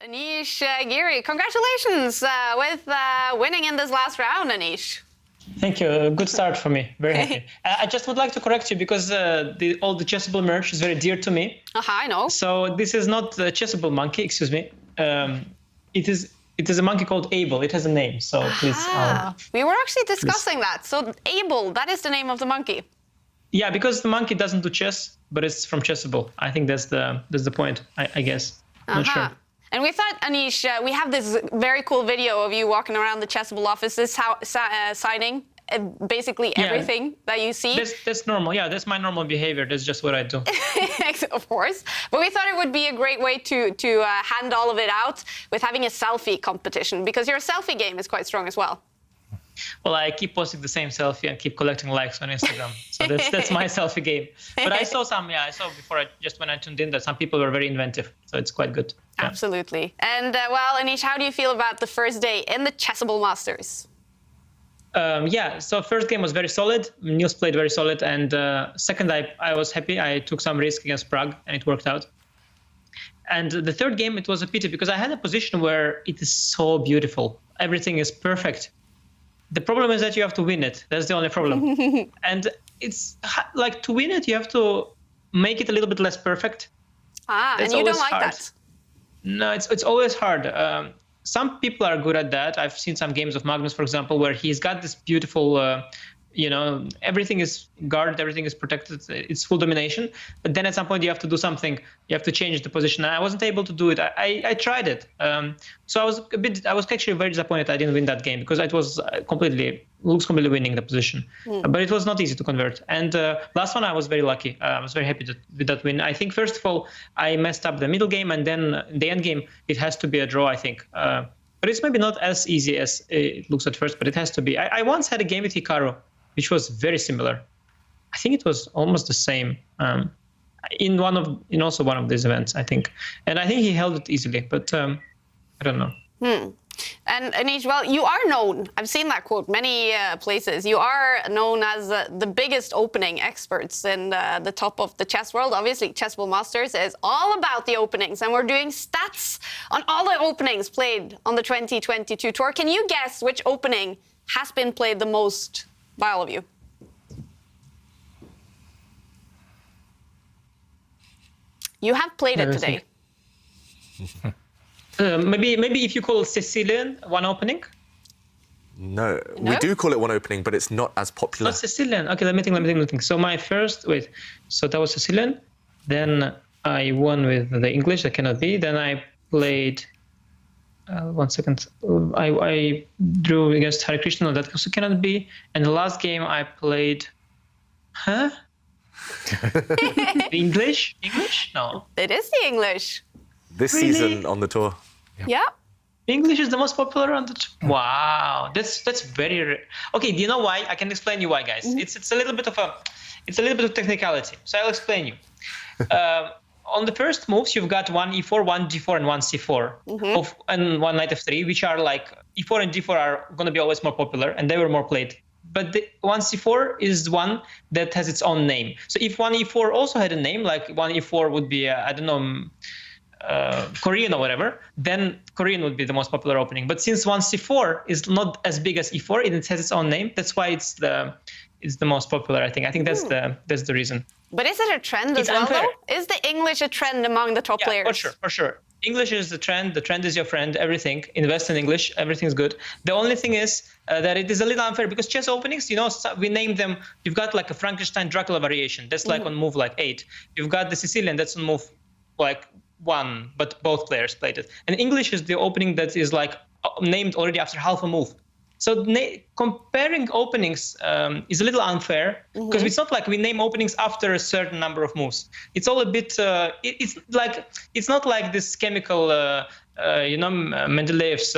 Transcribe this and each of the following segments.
Anish Giri, congratulations with winning in this last round, Anish. Thank you. Good start for me. Very happy. I just would like to correct you because all the Chessable merch is very dear to me. I know. So this is not the Chessable monkey, excuse me. It is a monkey called Abel. It has a name, so please. We were actually discussing that. So Abel, that is the name of the monkey. Yeah, because the monkey doesn't do chess, but it's from Chessable. I think that's the point, I guess. Not sure. And we thought, Anish, we have this very cool video of you walking around the Chessable office, signing basically everything that you see. That's normal. Yeah, that's my normal behavior. That's just what I do. Of course. But we thought it would be a great way to hand all of it out with having a selfie competition, because your selfie game is quite strong as well. Well, I keep posting the same selfie and keep collecting likes on Instagram. So that's my selfie game. But I saw before, just when I tuned in, that some people were very inventive. So it's quite good. Yeah. Absolutely. And well, Anish, how do you feel about the first day in the Chessable Masters? So first game was very solid. Niels played very solid. And second, I was happy. I took some risk against Prague and it worked out. And the third game, it was a pity because I had a position where it is so beautiful. Everything is perfect. The problem is that you have to win it. That's the only problem. And it's like, to win it, you have to make it a little bit less perfect. And you don't like that? No, it's always hard. Some people are good at that. I've seen some games of Magnus, for example, where he's got this beautiful, everything is guarded, everything is protected, it's full domination. But then at some point you have to do something. You have to change the position. And I wasn't able to do it. I tried it. So I was actually very disappointed I didn't win that game because it was completely winning the position. But it was not easy to convert. And last one, I was very lucky. I was very happy with that win. I think, first of all, I messed up the middle game, and then the end game, it has to be a draw, I think. But it's maybe not as easy as it looks at first, but it has to be. I once had a game with Hikaru, which was very similar. I think it was almost the same in also one of these events, I think. And I think he held it easily, but I don't know. And Anish, well, you are known, I've seen that quote many places, you are known as the biggest opening experts in the top of the chess world. Obviously, Chessable Masters is all about the openings, and we're doing stats on all the openings played on the 2022 tour. Can you guess which opening has been played the most by all of you? You have played it today. Maybe if you call Sicilian one opening? No, we do call it one opening, but it's not as popular. Not Sicilian. Okay, let me think. So my first, so that was Sicilian. Then I won with the English, that cannot be. Then I played, 1 second. I drew against Hare Krishna, that also cannot be. And the last game I played, English? No. It is the English. This season on the tour. Yeah. English is the most popular on the tour. Wow, that's very rare. Okay, do you know why? I can explain you why, guys. It's a little bit of technicality. So I'll explain you. On the first moves, you've got one e4, one g4, and one c4, and one knight f3, which are like e4 and d4 are going to be always more popular, and they were more played. But the one c4 is one that has its own name. So if one e4 also had a name, like one e4 would be, I don't know, Korean or whatever, then Korean would be the most popular opening. But since one c4 is not as big as e4, it has its own name. That's why it's the most popular, I think. I think that's the reason. But is it a trend as well, though? Is the English a trend among the top players? For sure. English is the trend. The trend is your friend. Everything. Invest in English. Everything's good. The only thing is that it is a little unfair because chess openings, we name them. You've got like a Frankenstein Dracula variation. That's like on move like 8. You've got the Sicilian. That's on move like 1, but both players played it. And English is the opening that is like named already after half a move. So comparing openings is a little unfair because it's not like we name openings after a certain number of moves. It's all a bit. It's not like this chemical, Mendeleev's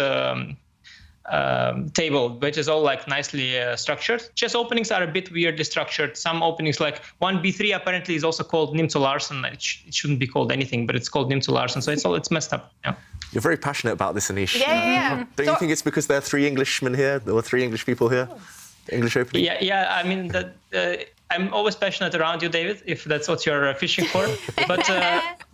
table, which is all like nicely structured. Chess openings are a bit weirdly structured. Some openings, like one b3, apparently is also called Nimzo Larsen. It shouldn't be called anything, but it's called Nimzo Larsen. So it's messed up. Yeah. You're very passionate about this, Anish. Yeah. Don't you think it's because there are 3 Englishmen here? There were 3 English people here? English opening? Yeah. I mean, I'm always passionate around you, David, if that's what you're fishing for. But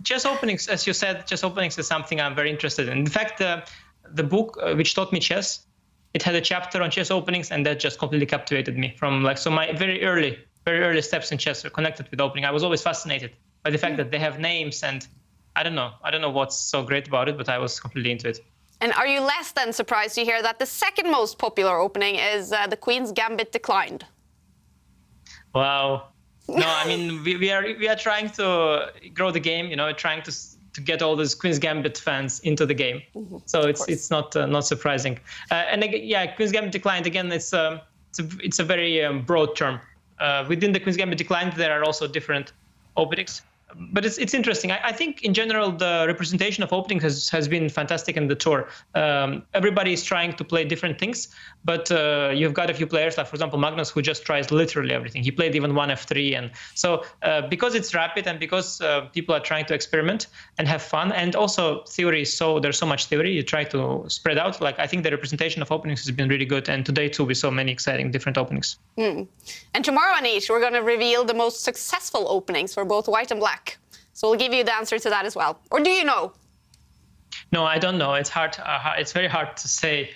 chess openings, as you said, chess openings is something I'm very interested in. In fact, the book which taught me chess, it had a chapter on chess openings, and that just completely captivated me. So my very early steps in chess are connected with opening. I was always fascinated by the fact that they have names, and I don't know what's so great about it, but I was completely into it. And are you less than surprised to hear that the second most popular opening is the Queen's Gambit declined? Wow. No, I mean we are trying to grow the game, trying to get all these Queen's Gambit fans into the game. Mm-hmm. So it's not surprising. And again, yeah, Queen's Gambit declined. Again, it's a very broad term. Within the Queen's Gambit declined, there are also different openings. But it's interesting. I think in general the representation of opening has been fantastic in the tour. Everybody is trying to play different things, but you've got a few players, like for example Magnus, who just tries literally everything. He played even 1F3, and so because it's rapid and because people are trying to experiment and have fun, and also there's so much theory, you try to spread out. Like I think the representation of openings has been really good, and today too we saw many exciting different openings. And tomorrow, Anish, we're going to reveal the most successful openings for both white and black. So we'll give you the answer to that as well. Or do you know? No, I don't know. It's hard. It's very hard to say.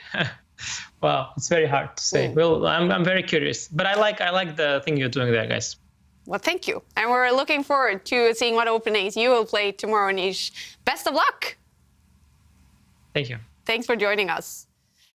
Wow, it's very hard to say. Well, I'm very curious, but I like the thing you're doing there, guys. Well, thank you. And we're looking forward to seeing what openings you will play tomorrow, Anish. Best of luck. Thank you. Thanks for joining us.